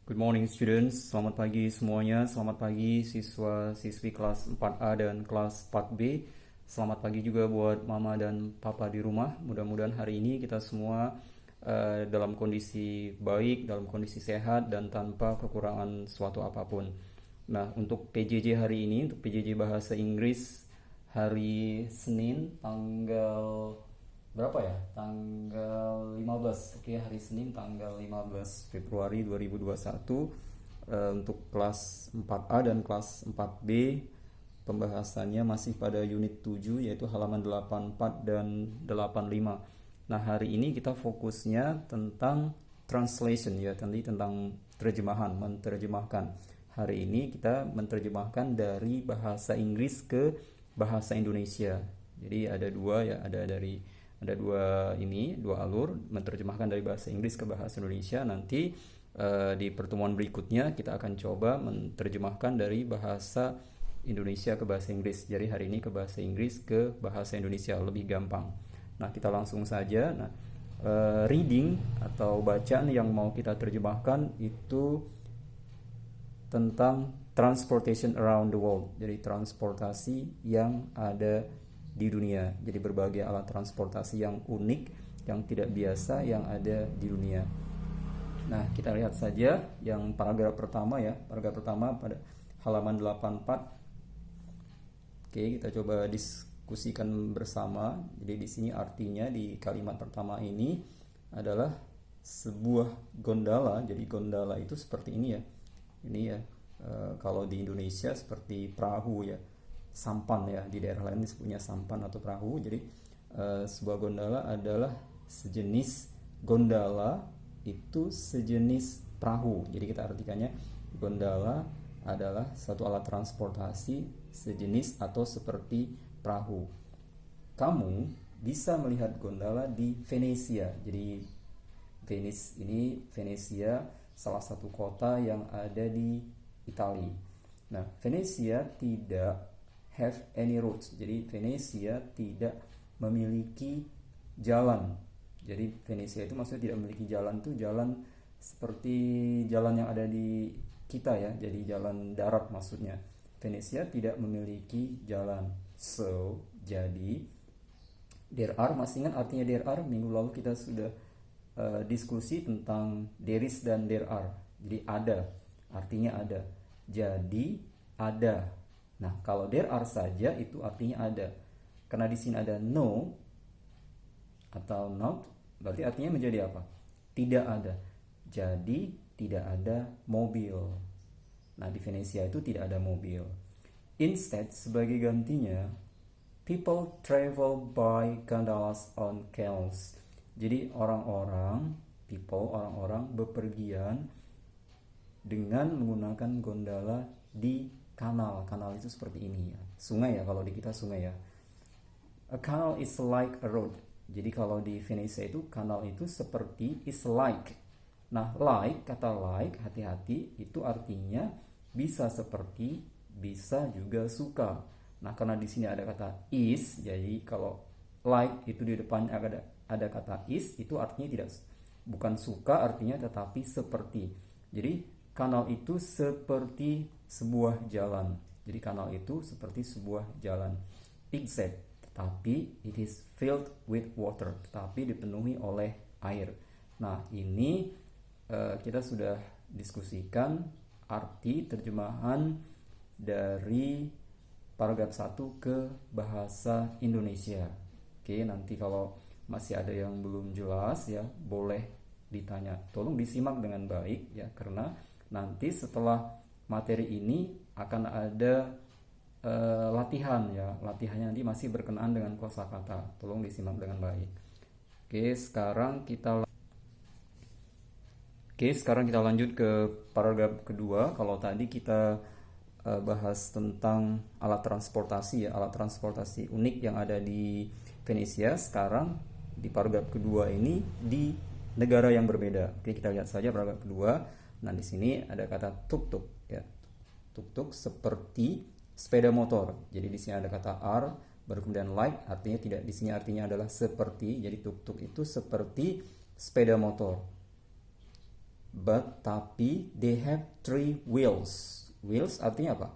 Good morning students, selamat pagi semuanya, selamat pagi siswa-siswi kelas 4A dan kelas 4B. Selamat pagi juga buat mama dan papa di rumah. Mudah-mudahan hari ini kita semua dalam kondisi baik, dalam kondisi sehat dan tanpa kekurangan suatu apapun. Nah, untuk PJJ hari ini, untuk PJJ Bahasa Inggris hari Senin tanggal berapa ya? Tanggal 15. Oke, hari Senin tanggal 15 Februari 2021 untuk kelas 4A dan kelas 4B pembahasannya masih pada unit 7 yaitu halaman 84 dan 85. Nah, hari ini kita fokusnya tentang translation ya, tentang terjemahan, menerjemahkan. Hari ini kita menerjemahkan dari bahasa Inggris ke bahasa Indonesia. Jadi ada dua ya, ada dua alur menerjemahkan dari bahasa Inggris ke bahasa Indonesia. Nanti di pertemuan berikutnya kita akan coba menerjemahkan dari bahasa Indonesia ke bahasa Inggris. Jadi hari ini ke bahasa Inggris ke bahasa Indonesia lebih gampang. Nah, kita langsung saja. Nah, reading atau bacaan yang mau kita terjemahkan itu tentang transportation around the world. Jadi transportasi yang ada di dunia. Jadi berbagai alat transportasi yang unik, yang tidak biasa yang ada di dunia. Nah, kita lihat saja yang paragraf pertama ya. Paragraf pertama pada halaman 84. Oke, kita coba diskusikan bersama. Jadi di sini artinya di kalimat pertama ini adalah sebuah gondola. Jadi gondola itu seperti ini ya. Ini ya, kalau di Indonesia seperti perahu ya, sampan ya, di daerah lain disebutnya sampan atau perahu. Jadi sebuah gondola adalah sejenis gondola itu sejenis perahu. Jadi kita artikannya gondola adalah satu alat transportasi sejenis atau seperti perahu. Kamu bisa melihat gondola di Venesia. Jadi Venesia salah satu kota yang ada di Italia. Nah, Venesia tidak have any roads. Jadi Venesia tidak memiliki jalan. Jadi Venesia itu maksudnya tidak memiliki jalan, itu jalan seperti jalan yang ada di kita ya. Jadi jalan darat maksudnya. Venesia tidak memiliki jalan. So, jadi there are, masih ingat artinya there are? Minggu lalu kita sudah diskusi tentang there is dan there are. Jadi ada, artinya ada. Jadi ada. Nah, kalau there are saja itu artinya ada. Karena di sini ada no atau not, berarti artinya menjadi apa? Tidak ada. Jadi tidak ada mobil. Nah, di Venesia itu tidak ada mobil. Instead, sebagai gantinya, people travel by gondolas on canals. Jadi orang-orang bepergian dengan menggunakan gondola di kanal. Kanal itu seperti ini ya. Sungai ya, kalau di kita sungai ya. A canal is like a road. Jadi kalau di Venesia itu kanal itu seperti is like. Nah, like, kata like, hati-hati, itu artinya bisa seperti, bisa juga suka. Nah, karena di sini ada kata is, jadi kalau like itu di depannya ada kata is, itu artinya bukan suka artinya, tetapi seperti. Jadi kanal itu seperti sebuah jalan. Jadi kanal itu seperti sebuah jalan. Except, tetapi it is filled with water, tetapi dipenuhi oleh air. Nah, ini kita sudah diskusikan arti terjemahan dari paragraf 1 ke bahasa Indonesia. Oke, nanti kalau masih ada yang belum jelas ya, boleh ditanya. Tolong disimak dengan baik ya, karena nanti setelah materi ini akan ada latihan ya. Latihannya nanti masih berkenaan dengan kosakata. Tolong disimak dengan baik. Sekarang kita lanjut ke paragraf kedua. Kalau tadi kita bahas tentang alat transportasi ya, alat transportasi unik yang ada di Venesia. Sekarang di paragraf kedua ini di negara yang berbeda. Oke, kita lihat saja paragraf kedua. Nah, di sini ada kata tuk-tuk ya. Tuk-tuk seperti sepeda motor. Jadi di sini ada kata are, baru kemudian like, artinya tidak, di sini artinya adalah seperti. Jadi tuk-tuk itu seperti sepeda motor. tapi they have three wheels. Wheels artinya apa?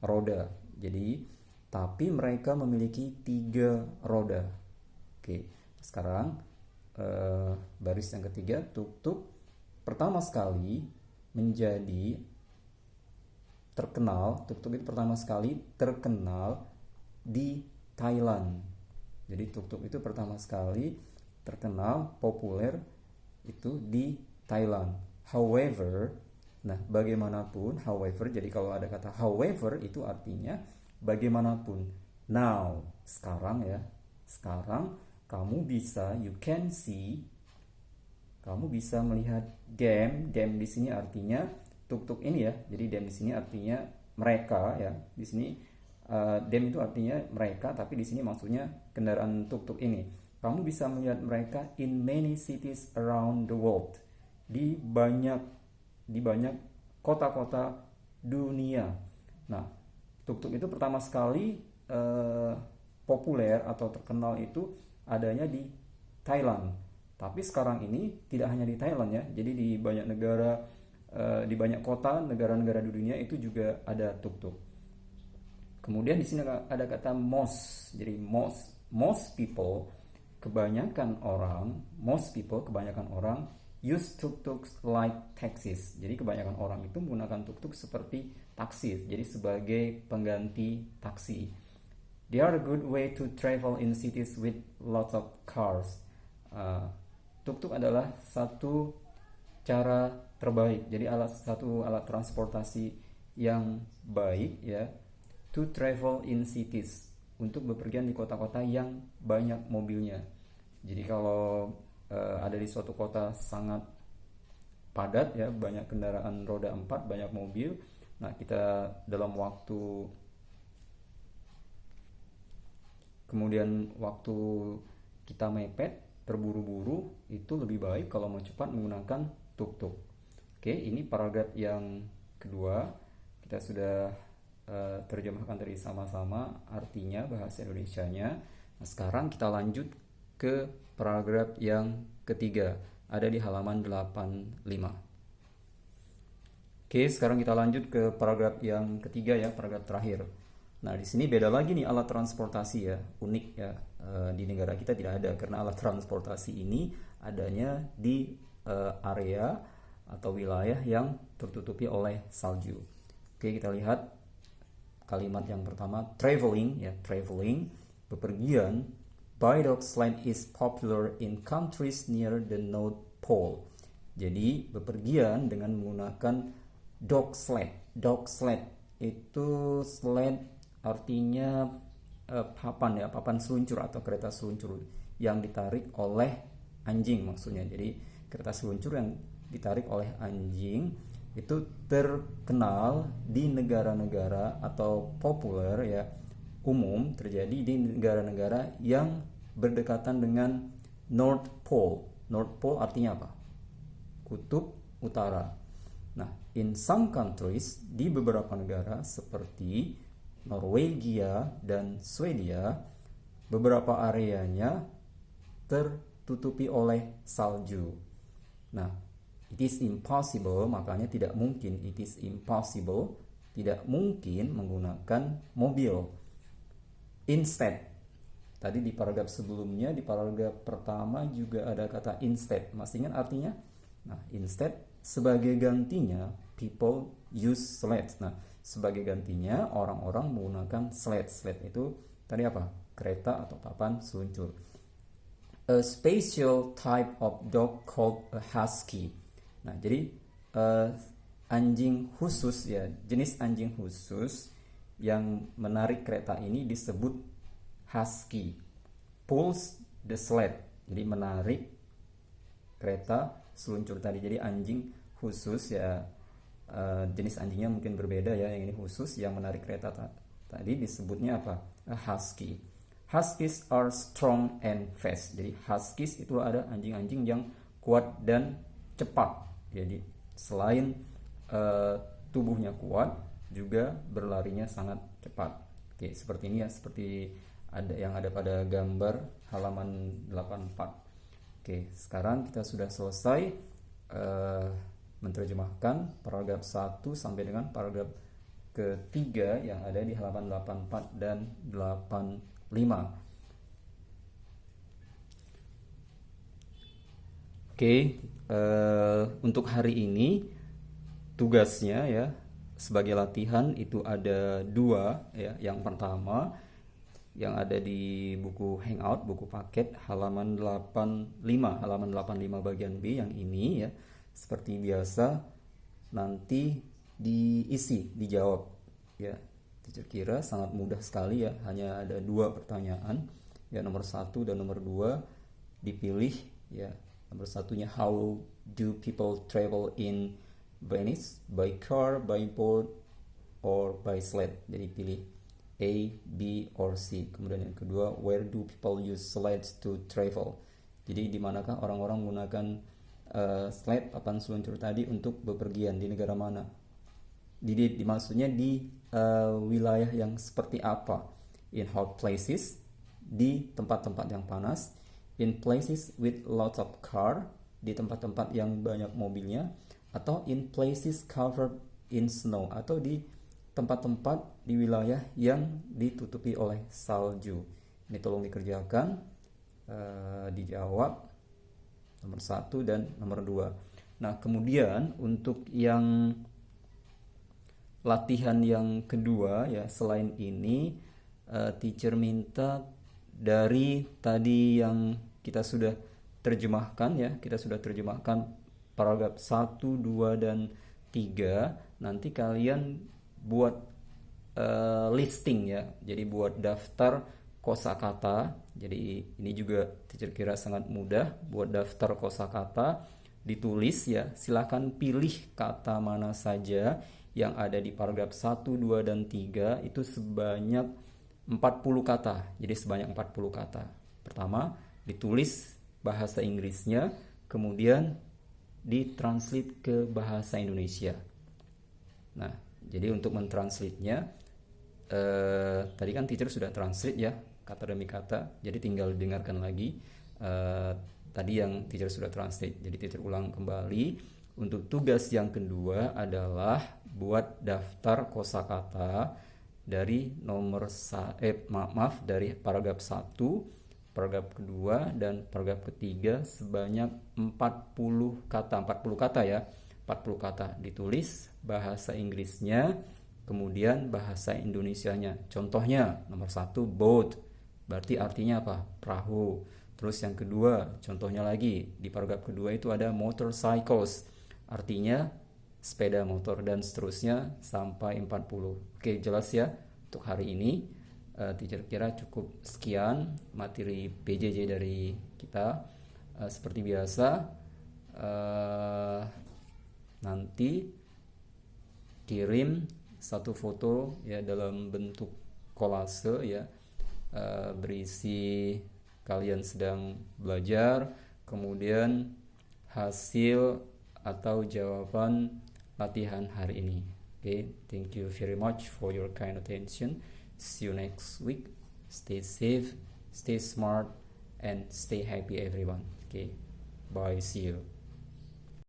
Roda. Jadi tapi mereka memiliki 3 roda. Oke, sekarang baris yang ketiga, tuk-tuk pertama sekali menjadi terkenal. Tuk-tuk itu pertama sekali terkenal di Thailand. Jadi tuk-tuk itu pertama sekali terkenal, populer itu di Thailand. However, nah bagaimanapun, however, jadi kalau ada kata however itu artinya bagaimanapun. Now, sekarang ya, sekarang kamu bisa, you can see, kamu bisa melihat them. Them di sini artinya tuk-tuk ini ya. Jadi them di sini artinya mereka ya. Di sini them itu artinya mereka, tapi di sini maksudnya kendaraan tuk-tuk ini. Kamu bisa melihat mereka in many cities around the world. Di banyak kota-kota dunia. Nah, tuk-tuk itu pertama sekali populer atau terkenal itu adanya di Thailand. Tapi sekarang ini tidak hanya di Thailand ya. Jadi di banyak negara, di banyak kota, negara-negara di dunia itu juga ada tuk-tuk. Kemudian di sini ada kata most. Jadi most people, kebanyakan orang use tuk-tuk like taxis. Jadi kebanyakan orang itu menggunakan tuk-tuk seperti taksi, jadi sebagai pengganti taksi. They are a good way to travel in cities with lots of cars. Tuk-tuk adalah satu cara terbaik, jadi satu alat transportasi yang baik ya, to travel in cities, untuk bepergian di kota-kota yang banyak mobilnya. Jadi kalau ada di suatu kota sangat padat ya, banyak kendaraan roda 4, banyak mobil. Nah, kita dalam waktu kita mepet, terburu-buru, itu lebih baik kalau mau cepat menggunakan tuk-tuk. Oke, ini paragraf yang kedua. Kita sudah terjemahkan tadi sama-sama artinya bahasa Indonesianya. Nah, sekarang kita lanjut ke paragraf yang ketiga, ada di halaman 85. Oke, sekarang kita lanjut ke paragraf yang ketiga ya, paragraf terakhir. Nah, di sini beda lagi nih alat transportasi ya, unik ya. Di negara kita tidak ada, karena alat transportasi ini adanya di area atau wilayah yang tertutupi oleh salju. Oke, kita lihat kalimat yang pertama, traveling ya, traveling, bepergian. By dog sled is popular in countries near the North Pole. Jadi bepergian dengan menggunakan dog sled. Dog sled itu sled artinya papan seluncur atau kereta seluncur yang ditarik oleh anjing maksudnya. Jadi kereta seluncur yang ditarik oleh anjing itu terkenal di negara-negara atau populer ya, umum terjadi di negara-negara yang berdekatan dengan North Pole. North Pole artinya apa? Kutub utara. Nah, in some countries, di beberapa negara seperti Norwegia dan Swedia, beberapa areanya tertutupi oleh salju. Nah, it is impossible, makanya tidak mungkin, it is impossible, tidak mungkin menggunakan mobil. Instead, tadi di paragraf sebelumnya, di paragraf pertama juga ada kata instead. Masih ingat artinya? Nah, instead, sebagai gantinya, people use sleds. Nah, sebagai gantinya, orang-orang menggunakan sled. Sled itu tadi apa? Kereta atau papan seluncur. A special type of dog called a husky. Nah, jadi anjing khusus ya, jenis anjing khusus yang menarik kereta ini disebut husky. Pulls the sled, jadi menarik kereta seluncur tadi. Jadi anjing khusus ya, jenis anjingnya mungkin berbeda ya, yang ini khusus yang menarik kereta tadi disebutnya apa? A husky. Huskies are strong and fast. Jadi huskies itu ada anjing-anjing yang kuat dan cepat. Jadi selain tubuhnya kuat, juga berlarinya sangat cepat. Oke, seperti ini ya, seperti yang ada pada gambar halaman 84. Oke, sekarang kita sudah selesai menerjemahkan paragraf 1 sampai dengan paragraf ketiga yang ada di halaman 84 dan 85. Oke, untuk hari ini tugasnya ya sebagai latihan itu ada dua ya. Yang pertama yang ada di buku Hangout, buku paket halaman 85 bagian B yang ini ya. Seperti biasa nanti diisi, dijawab ya. Teacher kira sangat mudah sekali ya, hanya ada dua pertanyaan ya, nomor 1 dan nomor 2 dipilih ya. Nomor satunya, how do people travel in Venice? By car, by boat, or by sled? Jadi pilih A, B, or C. Kemudian yang kedua, where do people use sleds to travel? Jadi di manakah orang-orang menggunakan sled, papan seluncur tadi untuk bepergian, di negara mana? Maksudnya di wilayah yang seperti apa? In hot places, di tempat-tempat yang panas. In places with lots of car, di tempat-tempat yang banyak mobilnya, atau in places covered in snow, atau di tempat-tempat di wilayah yang ditutupi oleh salju. Ini tolong dikerjakan, dijawab nomor 1 dan nomor 2. Nah, kemudian untuk yang latihan yang kedua ya, selain ini teacher minta dari tadi yang kita sudah terjemahkan ya, kita sudah terjemahkan paragraf 1, 2, dan 3. Nanti kalian buat listing ya, jadi buat daftar kosakata. Jadi ini juga teacher kira sangat mudah, buat daftar kosakata, ditulis ya. Silahkan pilih kata mana saja yang ada di paragraf 1, 2, dan 3 itu sebanyak 40 kata. Jadi sebanyak 40 kata. Pertama, ditulis bahasa Inggrisnya, kemudian ditranslate ke bahasa Indonesia. Nah, jadi untuk mentranslate-nya, tadi kan teacher sudah translate ya, kata demi kata. Jadi tinggal dengarkan lagi tadi yang teacher sudah translate. Jadi teacher ulang kembali. Untuk tugas yang kedua adalah buat daftar kosakata dari dari paragraf 1, paragraf kedua, dan paragraf ketiga sebanyak 40 kata. 40 kata ya. 40 kata ditulis bahasa Inggrisnya, kemudian bahasa Indonesianya. Contohnya nomor 1, boat. Berarti artinya apa? Perahu. Terus yang kedua, contohnya lagi di paragraf kedua itu ada motorcycles. Artinya sepeda motor, dan seterusnya sampai 40. Oke, jelas ya untuk hari ini. Teacher kira cukup sekian materi PJJ dari kita. Seperti biasa, nanti kirim satu foto ya dalam bentuk kolase ya, berisi kalian sedang belajar, kemudian hasil atau jawaban latihan hari ini. Okay, thank you very much for your kind attention. See you next week. Stay safe, stay smart, and stay happy everyone. Okay, bye, see you.